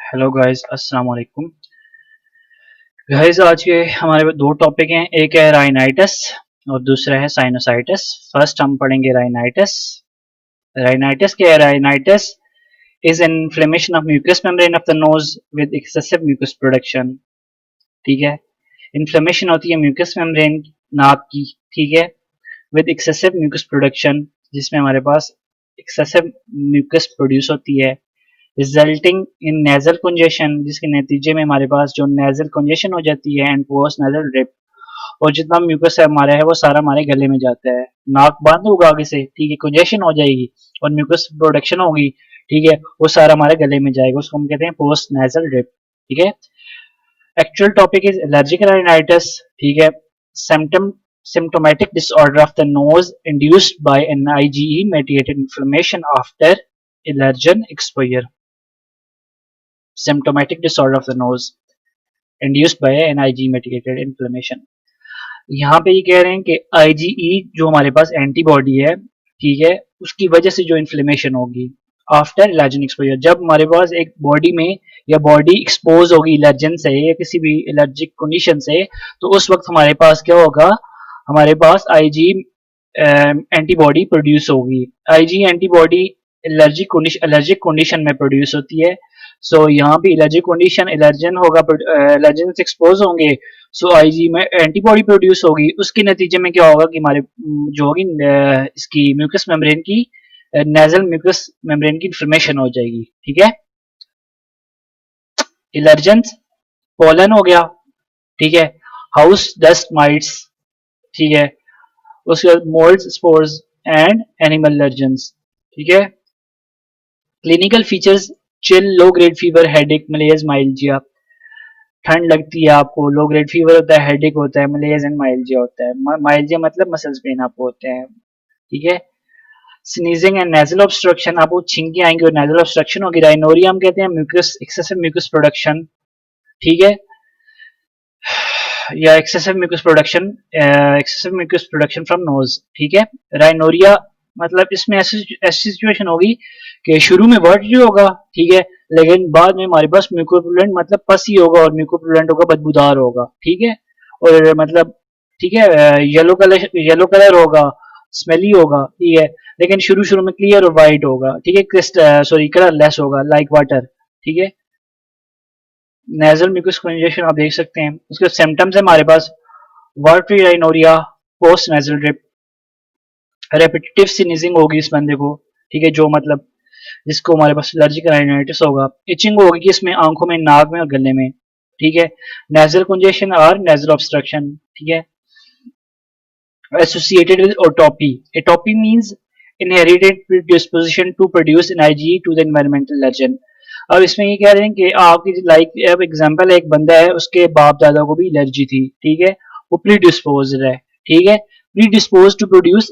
Hello guys, अस्सलाम वालेकुम। Guys, आज के हमारे पास दो टॉपिक हैं। एक है राइनाइटिस और दूसरा है साइनोसाइटिस। फर्स्ट हम पढ़ेंगे राइनाइटिस। राइनाइटिस क्या है? Rhinitis is an inflammation of mucous membrane of the nose with excessive mucus production. ठीक है, इन्फ्लेमेशन होती है म्यूकस मेम्ब्रेन नाक की। ठीक है, विद एक्सेसिव म्यूकस प्रोडक्शन, जिसमें हमारे पास एक्सेसिव म्यूकस प्रोड्यूस होती है, रिजल्टिंग इन नेजल कंजेशन, जिसके नतीजे में हमारे पास जो नेजल कंजेशन हो जाती है एंड पोस्ट नेजल ड्रिप, और जितना म्यूकस है हमारा है वो सारा हमारे गले में जाता है। नाक बंद होगा आगे से, ठीक है, कंजेशन हो जाएगी और म्यूकस प्रोडक्शन होगी, ठीक है, वो सारा हमारे गले में जाएगा, उसको हम कहते हैं पोस्ट नेजल ड्रिप। ठीक है, actual topic is allergic rhinitis. ठीक है, symptom symptomatic disorder of the nose induced by an IgE mediated inflammation after allergen exposure. Symptomatic disorder of the nose induced by an IgE mediated inflammation. यहाँ पे ये कह रहे हैं कि IgE जो हमारे पास एंटीबॉडी है, ठीक है, उसकी वजह से जो इन्फ्लेमेशन होगी आफ्टर एलर्जन एक्सपोजर, जब हमारे पास एक बॉडी में या बॉडी एक्सपोज होगी एलर्जन से या किसी भी एलर्जिक कंडीशन से, तो उस वक्त हमारे पास क्या होगा? हमारे पास IgE एंटीबॉडी प्रोड्यूस होगी। IgE एंटीबॉडी एलर्जिक कंडीशन में प्रोड्यूस होती है। सो यहाँ पे एलर्जिक कंडीशन, एलर्जन होगा, एलर्जन से एक्सपोज होंगे, सो IgE में एंटीबॉडी प्रोड्यूस होगी। उसके नतीजे में क्या होगा कि हमारे जो होगी इसकी म्यूकस मेम्ब्रेन की, नेजल म्यूकस मेम्ब्रेन की इन्फ्लेमेशन हो जाएगी। ठीक है, एलर्जन पोलन हो गया, ठीक है, हाउस डस्ट माइट्स, ठीक है, उसके बाद mould spores and animal allergens. ठीक है, clinical features chill, low grade fever, headache, malaria, myalgia. ठंड लगती है आपको, लो ग्रेड फीवर होता है, हेडेक होता है, मलेरिया एंड माइल्जिया होता है। माइल्जिया मतलब मसल्स पेन आपको होते हैं। ठीक है, स्नीजिंग एंड नेजल ऑब्स्ट्रक्शन, आपको छींके आएंगे और नेजल ऑब्स्ट्रक्शन होगी। राइनोरिया हम कहते हैं म्यूकस, एक्सेसिव म्यूकस प्रोडक्शन। ठीक है, या excessive mucus production from nose. ठीक है, राइनोरिया मतलब इसमें ऐसी सिचुएशन होगी कि शुरू में वर्ड जो होगा, ठीक है, लेकिन बाद में हमारे पास म्यूकोपुलेंट मतलब पस ही होगा और म्यूकोपुलेंट होगा बदबूदार होगा। ठीक है, और मतलब ठीक है, येलो कलर होगा, स्मेली होगा। ठीक है, लेकिन शुरू शुरू में क्लियर और वाइट होगा। ठीक है, सॉरी कलरलेस होगा, लाइक वाटर। ठीक है, नेजल म्यूकस कंजेशन आप देख सकते हैं। उसके सिम्टम्स है हमारे पास watery rhinorrhoea, post nasal drip, repetitive sneezing होगी इस बंदे को। ठीक है, जो मतलब जिसको हमारे पास एलर्जिक राइनाइटिस होगा। इचिंग होगी कि इसमें आंखों में, नाक में और गले में। ठीक है, नेजल कंजेशन और नेजल ऑब्स्ट्रक्शन। ठीक है, associated with atopy. Atopy means inherited predisposition to produce an IgE to the environmental allergen. अब इसमें ये कह रहे हैं कि आपकी लाइक अब एग्जांपल एक बंदा है, उसके बाप दादा को भी एलर्जी थी। ठीक है, वो प्रीडिस्पोज है। ठीक है, predispose to produce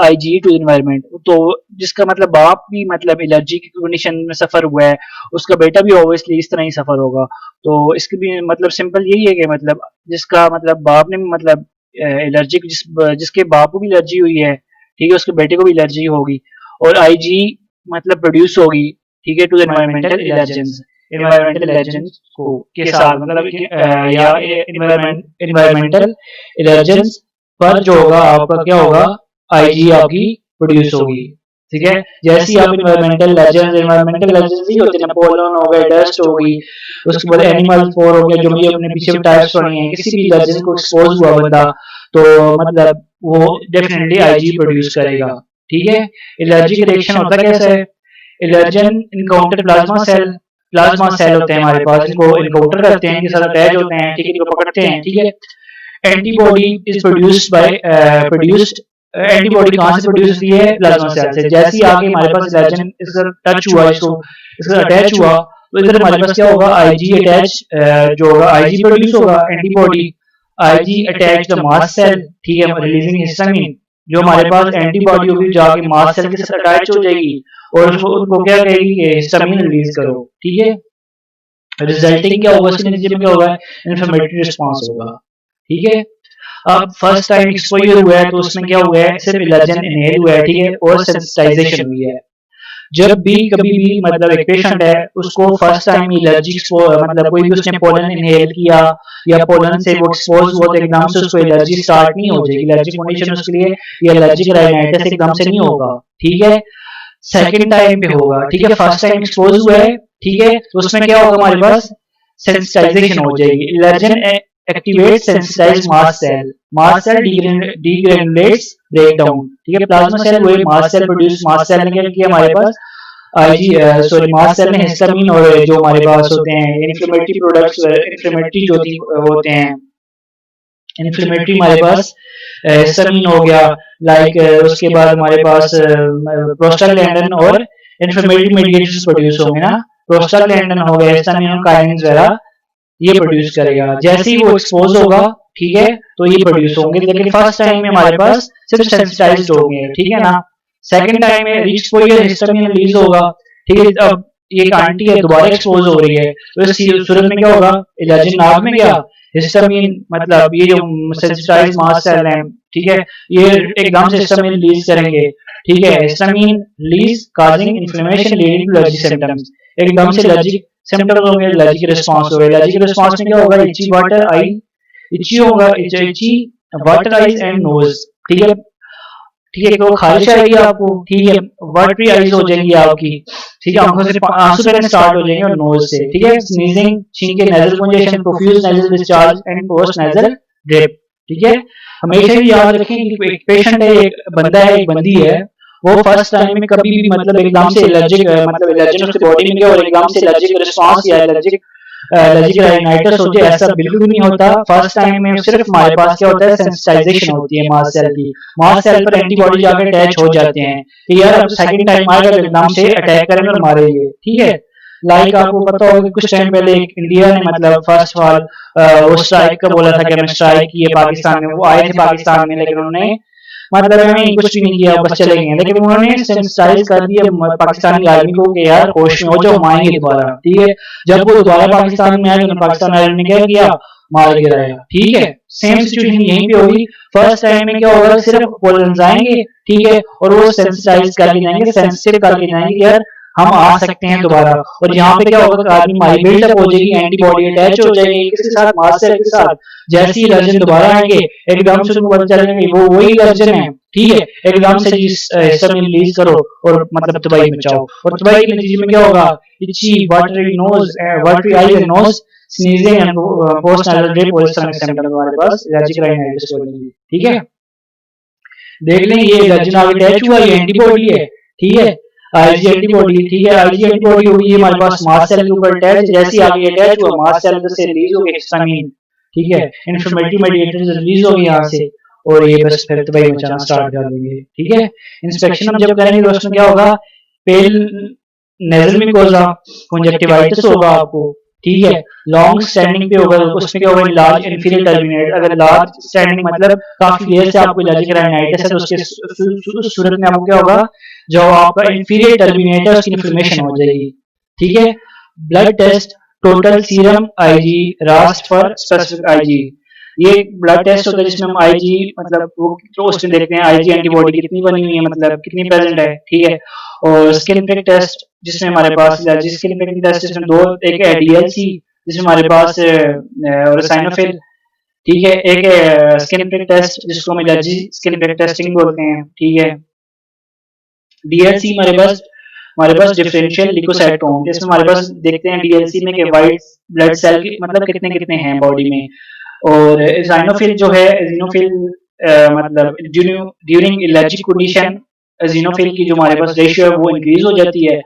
IgE to environment, तो जिसका मतलब बाप भी मतलब एलर्जी की कंडीशन में सफर हुआ है, उसका बेटा भी ऑब्वियसली इस तरह ही सफर होगा। तो इसके भी मतलब सिंपल यही है कि मतलब जिसका मतलब बाप ने मतलब एलर्जी, जिसके बाप को भी एलर्जी हुई है, ठीक है, उसके बेटे को भी एलर्जी होगी और IgE मतलब प्रोड्यूस होगी। ठीक है, to the environmental allergens, environmental allergens को के साथ मतलब या एनवायरमेंटल एलर्जेंस पर जो होगा आपका क्या होगा? IgE आपकी प्रोड्यूस होगी। ठीक है, जैसे ही आप एनवायरमेंटल एलर्जेंस ही होते हैं, पोलन हो गए, डस्ट हो गई, उसके बाद एनिमल स्पोर हो गया, जो भी अपने पीछे भी टाइप्स पढ़े हैं, किसी भी एलर्जन को एक्सपोज हुआ बंदा, तो मतलब वो डेफिनेटली IgE प्रोड्यूस करेगा। ठीक है, एलर्जिक रिएक्शन होता कैसे है? एलर्जन इनकाउंटर प्लाज्मा सेल होते हैं हमारे पास, इनको इनकाउंटर करते हैं, इनके साथ अटैच होते हैं, ठीक है, इनको पकड़ते हैं। ठीक है, एंटीबॉडी इज प्रोड्यूस्ड एंटीबॉडी कहां से प्रोड्यूस होती है? प्लाज्मा सेल से। जैसे ही आगे हमारे पास एलर्जन इसका टच हुआ, इसका अटैच हुआ, तो इधर हमारे पास क्या होगा? IgE अटैच जो होगा, IgE प्रोड्यूस होगा, antibody IgE attach the mast cell, ठीक है, रिलीजिंग हिस्टामिन, जो हमारे पास एंटीबॉडी होगी जाके मास्ट सेल के साथ अटैच हो जाएगी और उनको क्या कहेगी कि हिस्टामिन रिलीज करो। ठीक है, रिजल्टिंग क्या होगा? इसके नतीजे में क्या होगा? इन्फ्लेमेटरी रिस्पांस होगा। ठीक है, अब फर्स्ट टाइम एक्सपोजर हुआ है तो उसमें क्या हुआ है? सिर्फ एलर्जन इनहेल हुआ है, ठीक है, और सेंसिटाइजेशन हुई है। जब भी कभी भी मतलब एक पेशेंट है उसको फर्स्ट टाइम एलर्जी मतलब कोई भी उसने पोलन इनहेल किया या पोलन से वो एक्सपोज हुआ तो एकदम से उसको एलर्जी स्टार्ट नहीं हो जाएगी। एलर्जी कंडीशन उसके लिए ये एलर्जिक राइनाइटिस एकदम से नहीं होगा, ठीक है, सेकंड टाइम पे होगा, ठीक है। फर्स्ट टाइम एक्सपोज हुआ है, ठीक है, तो उसमें क्या होगा हमारे पास सेंसिटाइजेशन हो जाएगी। Allergen activate sensitise mast cell degranulates break down, ठीक है। प्लाज्मा सेल वो mast cell produce, mast cell ने क्या किया हमारे पास आईजी सॉरी मास्ट सेल ने हिस्टामिन और जो हमारे पास होते हैं इन्फ्लेमेटरी प्रोडक्ट्स, इन्फ्लेमेटरी जो होते हैं इन्फ्लेमेटरी हमारे पास हिस्टामिन हो गया, लाइक उसके बाद हमारे पास प्रोस्टाग्लैंडिन और इन्फ्लेमेटरी मेडिएटर्स प्रोड्यूस होंगे ना, प्रोस्टाग्लैंडिन हो गया, हिस्टामिन और काइनिन्स वगैरह ये प्रोड्यूस करेगा। जैसे ही वो एक्सपोज होगा, ठीक है, तो ये प्रोड्यूस होंगे, लेकिन फर्स्ट टाइम में हमारे पास सिर्फ सेंसिटाइज्ड होंगे, ठीक है ना। सेकंड टाइम में रीच एक्सपोजर हिस्टामिन रिलीज होगा, ठीक है। अब ये एक आंटी है दोबारा एक्सपोज हो रही है, तो इस सूरत में क्या होगा, एलर्जी नाक में गया, हिस्टामिन मतलब ये जो सेंसिटाइज मास्ट सेल है, ठीक है, ये एकदम से हिस्टामिन रिलीज करेंगे, ठीक है। Histamine release causing inflammation leading to allergy symptoms, एकदम से एलर्जी सिम्टम्स होंगे, एलर्जी की रिस्पांस होगा। एलर्जी की रिस्पांस में क्या होगा, इची वाटर आई, इची होगा, itchy water eyes and nose, ठीक है, ठीक है, तो खारिश आएगी आपको, ठीक है, वाटरी आईज हो जाएंगी आपकी, ठीक है, आंखों से आंसू बहने स्टार्ट हो जाएंगे और नोज से, ठीक है, स्नीजिंग, छींके, nasal congestion, profuse nasal discharge and post nasal drip, ठीक है। हमेशा ही याद रखें कि एक पेशेंट है, एक बंदा है, एक बंदी है, वो फर्स्ट टाइम में कभी भी मतलब एकदम से एलर्जिक मतलब एलर्जन उसके बॉडी में गया और एकदम से एलर्जिक रिस्पांस या एलर्जिक राइनाइटिस हो जाए, ऐसा बिल्कुल भी नहीं होता। फर्स्ट टाइम में सिर्फ हमारे पास क्या होता है, सेंसिटाइजेशन होती है मास्ट सेल की, मास्ट सेल पर एंटीबॉडी जाकर अटैच हो जाते हैं कि यार अब सेकंड टाइम आएगा तो एकदम से अटैक करेंगे और मारेंगे, ठीक है। लाइक आपको पता होगा कुछ टाइम पहले इंडिया ने मतलब फर्स्ट ऑफ ऑल वो स्ट्राइक का बोला था कि हमें स्ट्राइक की है पाकिस्तान में, वो आए थे पाकिस्तान में, लेकिन उन्होंने मतलब हमें कुछ भी नहीं किया, बस चले गए, लेकिन उन्होंने सेंसिटाइज कर दिया पाकिस्तानी आर्मी को कि यार होश में हो जाओ, हम आएंगे दोबारा, ठीक है। जब वो दोबारा पाकिस्तान में आए तो पाकिस्तान आर्मी ने क्या किया, मार गिराया, ठीक है। सेम सिचुएशन यहीं पे होगी। फर्स्ट टाइम में क्या होगा, सिर्फ पोलन्स आएंगे, ठीक है, और वो सेंसिटाइज करके जाएंगे, सेंसिटिव करके जाएंगे यार हम आ सकते हैं दोबारा। और यहाँ पे क्या होगा, आदमी हमारी बिल्डअप हो जाएगी, एंटीबॉडी अटैच हो जाएगी किसके साथ, मास्ट सेल के साथ। जैसे ही एलर्जन दोबारा आएंगे एकदम से उनको पता चलेंगे वो वही एलर्जन है, ठीक है, एकदम से हिस्टामिन रिलीज करो और मतलब तबाही मचाओ, और तबाही के नतीजे में क्या होगा, itchy watery nose, watery eye and nose, sneezing and post nasal drip और इस तरह के सिम्टम्स हमारे पास एलर्जिक राइनाइटिस हो जाएंगे, ठीक है। देख लें ये एलर्जन आगे अटैच हुआ, ये एंटीबॉडी है, ठीक है, आईजी एंटीबॉडी, ठीक है, आईजी एंटीबॉडी होगी हमारे पास मास्ट सेल के ऊपर अटैच, जैसे ही आगे अटैच हुआ मास्ट सेल से रिलीज हो गया हिस्टामिन, ठीक है, इन्फ्लेमेटरी मेडिएटर्स रिलीज हो गए यहाँ से, और ये बस फिर तबाही मचाना स्टार्ट कर देंगे, ठीक है। इंस्पेक्शन हम जब करेंगे तो उसमें क्या होगा, पेल नेजल म्यूकोसा, कंजक्टिवाइटिस होगा आपको, ठीक है, लॉन्ग स्टैंडिंग पे होगा, उसमें क्या होगा, लार्ज इन्फीरियर टर्मिनेट, अगर लार्ज स्टैंडिंग मतलब काफी देर से आपको एलर्जिक राइनाइटिस है तो उसके सूरत में आपको क्या होगा, जो आपका इन्फीरियर टर्मिनेट है उसकी इन्फ्लेमेशन हो जाएगी, ठीक है। Blood test, total serum IG, RAST for specific IG, ये ब्लड टेस्ट होता है जिसमें हम आईजी मतलब वो उसमें देखते हैं आईजी एंटीबॉडी कितनी बनी हुई है, मतलब कितनी प्रेजेंट है, ठीक है। और स्किन प्रिक टेस्ट जिसमें हमारे पास एलर्जी स्किन प्रिक टेस्ट जिसमें दो, एक है डीएलसी जिसमें हमारे पास रेसाइनोफिल, ठीक है, एक है स्किन प्रिक टेस्ट जिसको हम एलर्जी स्किन प्रिक टेस्टिंग बोलते हैं, ठीक है। डीएलसी हमारे पास डिफरेंशियल ल्यूकोसाइट काउंट, इसमें हमारे पास देखते हैं डीएलसी में कि वाइट ब्लड सेल की मतलब कितने कितने हैं बॉडी में। और एजिनोफिल जो है, एजिनोफिल मतलब ड्यूरिंग एलर्जिक कंडीशन एजिनोफिल की जो हमारे पास रेशियो है वो इंक्रीज हो जाती है,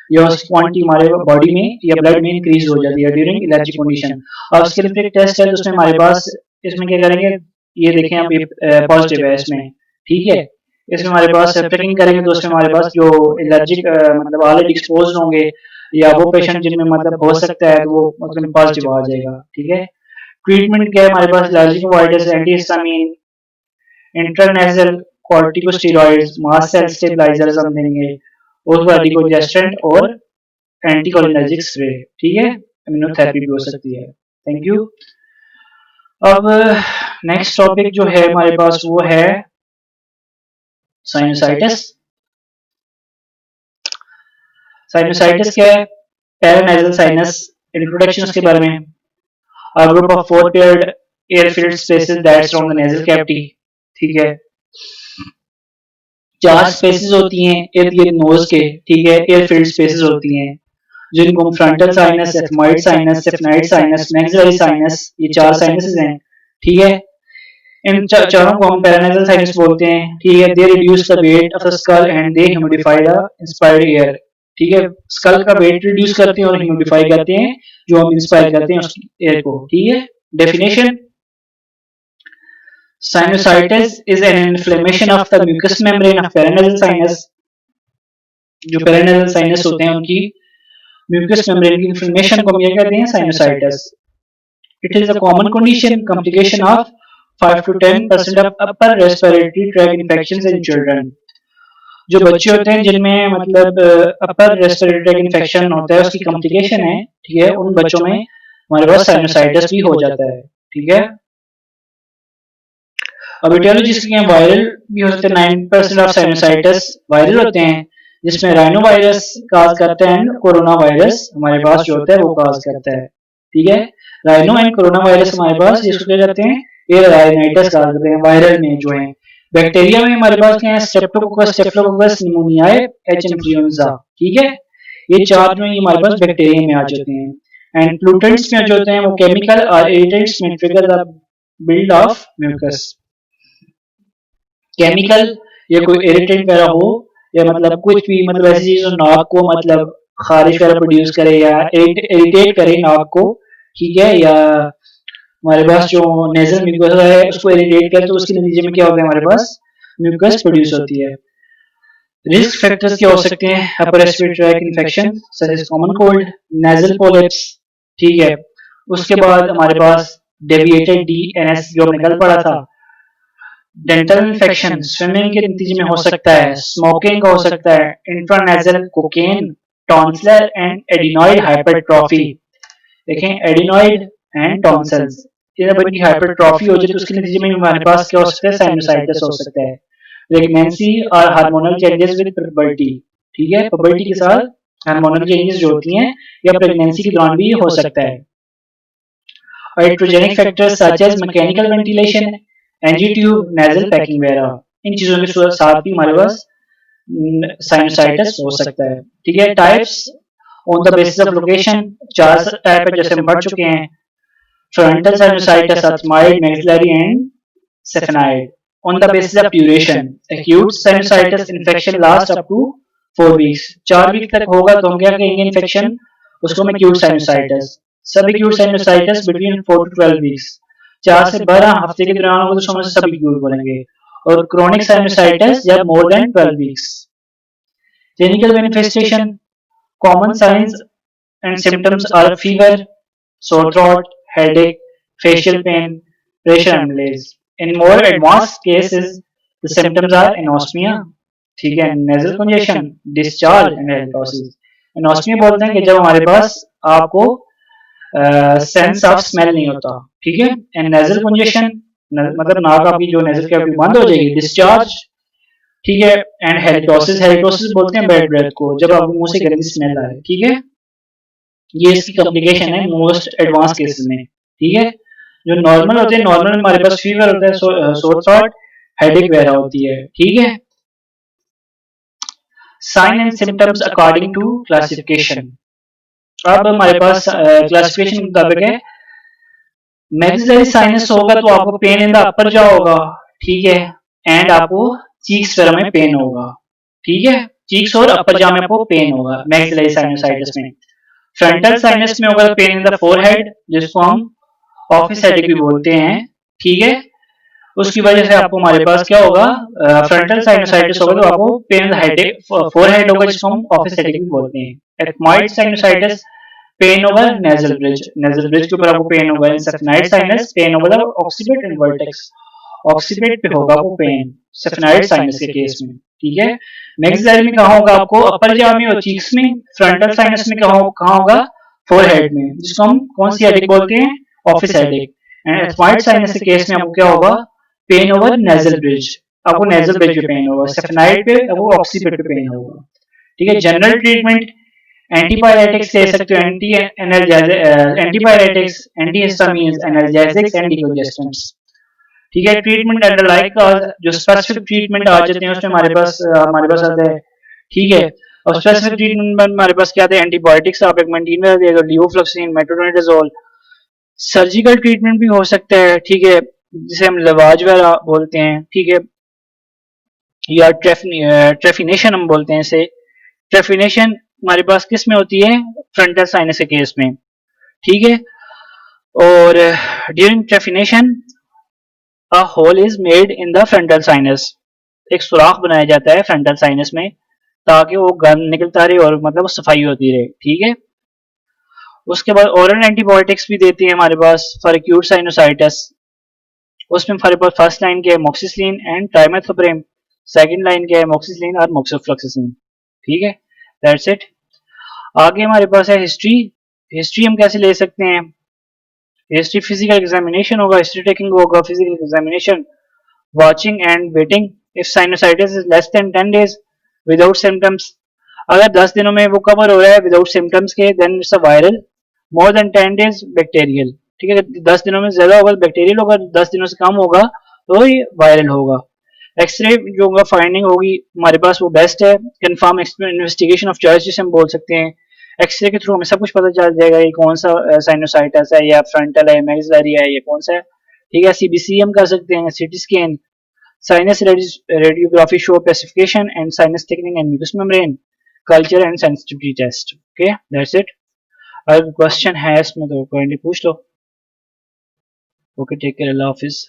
या उसकी क्वांटिटी हमारे बॉडी में या ब्लड में इंक्रीज हो जाती है ड्यूरिंग एलर्जिक कंडीशन। और स्किन प्रिक टेस्ट है तो उसमें हमारे पास इसमें क्या करेंगे, ये देखें आप ये पॉजिटिव है इसमें, ठीक है। इसमें हमारे पास प्रिकिंग करेंगे तो उसमें हमारे पास जो एलर्जिक मतलब ऑलरेडी एक्सपोज होंगे या वो पेशेंट जिनमें मतलब हो सकता है तो वो मतलब पॉजिटिव आ जाएगा, ठीक है। ट्रीटमेंट क्या है हमारे पास, एलर्जिक वाइटस, antihistamine, intranasal corticosteroids, mast cell stabilisers हम देंगे, उसके बाद डिकोजेस्टेंट और एंटीकोलिनर्जिक स्प्रे, ठीक है। इम्यूनोथेरेपी भी हो सकती है। Thank you. अब नेक्स्ट टॉपिक जो है हमारे पास वो है साइनोसाइटिस। साइनोसाइटिस क्या है? पैरानेजल साइनस, इंट्रोडक्शन उसके बारे में। A group of four paired air-filled spaces that surround the nasal cavity, ठीक है। चार स्पेसेस होती हैं इर्द गिर्द नोज के, ठीक है, एयर फिल्ड स्पेसेस होती हैं जिनको हम frontal sinus, ethmoid sinus, sphenoid sinus, maxillary sinus, ये चार साइनसेस हैं, ठीक है। इन चारों को हम पैरानेजल साइनस बोलते हैं, ठीक है। They reduce the weight of the skull and they humidify the inspired air, ठीक है। स्कल का वेट रिड्यूस करते हैं और ह्यूमिडिफाई करते हैं जो हम इंस्पायर करते हैं उस एयर को, ठीक है। Definition, sinusitis is an inflammation of the mucous membrane of paranasal sinus. जो पैरानेजल साइनस होते हैं उनकी म्यूकस मेम्ब्रेन की इन्फ्लेमेशन को हम ये कहते हैं sinusitis. It is a common condition, complication of 5 to 10% of upper respiratory tract infections in children। जो बच्चे होते हैं जिनमें मतलब अपर रेस्पिरेटरी ट्रैक्ट इन्फेक्शन होता है उसकी कॉम्प्लिकेशन है, ठीक है, उन बच्चों में हमारे पास साइनोसाइटिस भी हो जाता है, ठीक है। अब एटियोलॉजी इसकी हैं, वायरल भी हो सकते हैं। 9% ऑफ साइनोसाइटिस वायरल होते हैं जिसमें राइनो वायरस काज करता है एंड कोरोना वायरस हमारे पास जो होता है वो काज करता है, ठीक है। राइनो एंड कोरोना वायरस हमारे पास जिसको क्या कहते हैं, एयर राइनाइटिस काज करते हैं वायरल में जो है। बैक्टीरिया में हमारे पास क्या है, स्ट्रेप्टोकोकस, स्टेफिलोकोकस, निमोनियाए, एच इन्फ्लुएंजा, ठीक है। ये चार जो है हमारे पास बैक्टीरिया में आ जाते हैं। एंड प्लूटेंट्स में जो होते हैं वो केमिकल और irritants may trigger the build of mucus. Chemical या कोई इरिटेंट वगैरह हो या मतलब कुछ भी मतलब ऐसी चीज जो नाक को मतलब खारिश वगैरह प्रोड्यूस करे या इरिटेट करे नाक को, ठीक है, या हमारे पास जो नेजल म्यूकस है उसको इरिटेट करे तो उसके नतीजे में क्या होता है, हमारे पास म्यूकस प्रोड्यूस होती है। रिस्क फैक्टर्स क्या हो सकते हैं, upper respiratory tract infection such as common cold, nasal polyps, ठीक है। उसके बाद हमारे पास डेविएटेड डीएनएस जो हमने कल पढ़ा था, डेंटल इन्फेक्शन स्विमिंग के नतीजे में हो सकता है, स्मोकिंग का हो सकता है, intranasal cocaine, tonsillar and adenoid hypertrophy. देखें एडिनॉइड एंड टॉन्सिल्स, ये बड़ी हाइपरट्रॉफी हो जाए तो उसके नतीजे में हमारे पास क्या हो सकता है, साइनोसाइटिस हो सकता है। प्रेगनेंसी और हार्मोनल चेंजेस विद प्यूबर्टी, ठीक है, प्यूबर्टी के साथ हार्मोनल चेंजेस जो होती हैं या प्रेगनेंसी के दौरान भी हो सकता है। Hydrogenic factors such as mechanical ventilation, NG tube, nasal packing वगैरह, इन चीजों के साथ भी हमारे पास साइनोसाइटिस हो सकता है, ठीक है। Types on the basis of location, चार टाइप है जैसे हम पढ़ चुके हैं, frontal sinusitis, ethmoid, maxillary and sphenoid. On the basis of duration, acute sinusitis infection last up to 4 weeks, 4 week तक होगा तो हम क्या कहेंगे इन्फेक्शन, उसको हम acute sinusitis. Subacute sinusitis between 4 to 12 weeks, 4 से 12 हफ्ते के दौरान होगा तो हम सब एक्यूट बोलेंगे। और क्रोनिक साइनोसाइटिस जब more than 12 weeks. Clinical manifestation, common science and symptoms are fever, sore throat, headache, facial pain, pressure and malaise. In more advanced cases, the symptoms are anosmia, ठीक है, nasal congestion, discharge and halitosis. anosmia बोलते हैं कि जब हमारे पास आपको sense of smell नहीं होता, ठीक है। एंड nasal congestion मतलब नाक आपकी जो nasal कैविटी बंद हो जाएगी, डिस्चार्ज, ठीक है। एंड हेलिटोसिस, हेलिटोसिस बोलते हैं बैड ब्रेथ को, जब आपको मुंह से गंदी स्मेल आए, ठीक है। ये इसकी कॉम्प्लिकेशन है मोस्ट एडवांस केसेस में, ठीक है। जो नॉर्मल होते हैं, नॉर्मल हमारे पास फीवर होता है, सोर थ्रोट, हेडेक वगैरह होती है, ठीक है। Sign and symptoms according to classification, अब हमारे पास क्लासिफिकेशन के मुताबिक है, मैक्सिलरी साइनस होगा तो आपको pain in the upper jaw होगा, ठीक है, एंड आपको चीक्स वगैरह में पेन होगा, ठीक है, चीक्स और अपर जॉ में आपको पेन होगा मैक्सिलरी साइनोसाइटिस में। फ्रंटल साइनस में होगा पेन इन द फोरहेड जिसको हम ऑफिस हेडेक भी बोलते हैं, ठीक है। उसकी वजह से आपको हमारे पास क्या होगा, फ्रंटल साइनोसाइटिस होगा तो आपको pain in the headache forehead होगा जिसको हम ऑफिस हेडेक भी बोलते हैं। Ethmoid sinusitis pain over nasal bridge, nasal bridge के ऊपर आपको पेन होगा। Sphenoid sinus pain over the occiput and vertex, occiput पे होगा आपको पेन सेफेनाइड साइनस के केस में, ठीक है। मैक्सिलरी में कहाँ होगा आपको, अपर जॉ में और चीक्स में। फ्रंटल साइनस में कहाँ होगा, फोरहेड में, जिसको हम कौन सी हेडेक बोलते हैं, ऑफिस हेडेक। एंड एथमाइड साइनस के केस में आपको क्या होगा, पेन ओवर नेजल ब्रिज, आपको नेजल ब्रिज पे पेन होगा। सेफेनाइड पे आपको ऑक्सीपिट पे पेन होगा, ठीक है। जनरल ट्रीटमेंट एंटीपायरेटिक्स ले सकते हो, एंटीपायरेटिक्स, एंटीहिस्टामिन्स, एनाल्जेसिक्स एंड डिकोजेस्टेंट्स। ठीक है, ट्रीटमेंट अंडर लाइक जो स्पेसिफिक ट्रीटमेंट आ जाते हैं उसमें हमारे पास आता है। ठीक है, और स्पेसिफिक ट्रीटमेंट में हमारे पास क्या आते हैं, एंटीबायोटिक्स आप एक मेंटेन कर दिया, लिवोफ्लोक्सिन, मेट्रोनिडाजोल। सर्जिकल ट्रीटमेंट भी हो सकता है, ठीक है, जिसे हम लवाज वगैरह बोलते हैं, ठीक है, या ट्रेफिनेशन हम बोलते हैं इसे। ट्रेफिनेशन हमारे पास किस में होती है, फ्रंटल साइनस के केस में। ठीक है, और during trephination a hole is made in the frontal sinus, एक सुराख बनाया जाता है फ्रंटल साइनस में ताकि वो गंद निकलता रहे और मतलब वो सफाई होती रहे। ठीक है, उसके बाद ओरल एंटीबायोटिक्स भी देती है हमारे पास फॉर एक्यूट साइनोसाइटिस। उसमें हमारे पास फर्स्ट लाइन क्या है, मोक्सिसिलिन एंड ट्राइमेथोप्रेम। सेकंड लाइन क्या है, मोक्सिसिलिन और मोक्सिफ्लोक्सासिन। ठीक है, दैट्स इट। आगे हमारे पास है हिस्ट्री। हिस्ट्री हम कैसे ले सकते हैं, हिस्ट्री फिजिकल एग्जामिनेशन होगा, हिस्ट्री टेकिंग होगा, physical examination, watching and waiting if sinusitis is less than 10 days without symptoms। अगर 10 दिनों में वो कवर हो रहा है विदाउट सिम्टम्स के, then it's a viral. More than 10 days bacterial. ठीक है, 10 दिनों में ज्यादा होगा बैक्टीरियल होगा, 10 दिनों से कम होगा तो ये वायरल होगा। एक्सरे जो होगा फाइंडिंग होगी हमारे पास वो बेस्ट है। कंफर्म इन्वेस्टिगेशन ऑफ चॉइस जिसे हम बोल सकते हैं, एक्सरे के थ्रू हमें सब कुछ पता चल जाएगा ये कौन सा साइनोसाइटिस है या फ्रंटल है, मैक्सिलरी है, ये कौन सा है। ठीक है, सीबीसी हम कर सकते हैं, CT scan, sinus radiography show pacification and sinus thickening and mucous membrane, culture and sensitivity test। okay, that's it। अगर क्वेश्चन है इसमें तो काइंडली पूछ लो। ओके, टेक केयर, अल्लाह हाफिज।